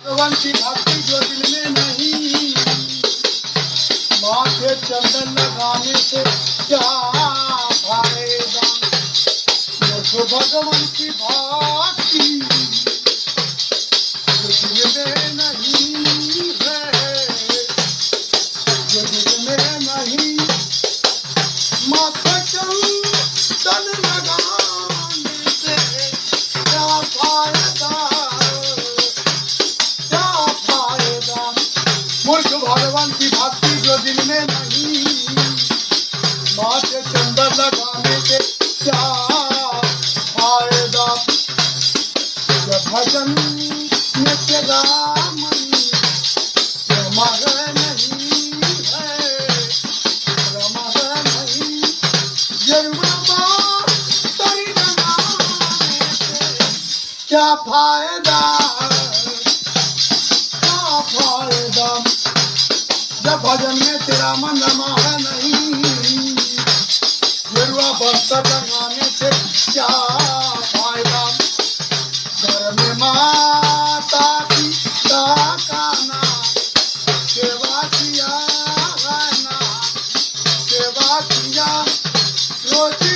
भगवान की भक्ति जो दिल में नहीं, माथे चंदन लगाने से क्या फायदा। मुझको भगवान की भक्ति जो दिल में नहीं है, जो दिल में नहीं, माथे चंदन लगाने से क्या फायदा, क्या फायदा। मूर्ख भगवान की भक्ति जो दिल में नहीं, माथे चंदन लगाने से क्या फायदा। जब भजन में तेरा मन रमा नहीं है, रमा नहीं, जरूर तेरी लगाने से क्या फायदा, क्या फायदा। जब भजन में तेरा मन रमा है नहीं, गेरुआ बस्तर लगाने से क्या फायदा। घर में माता पिता का नाम सेवा किया है ना, सेवा किया रोज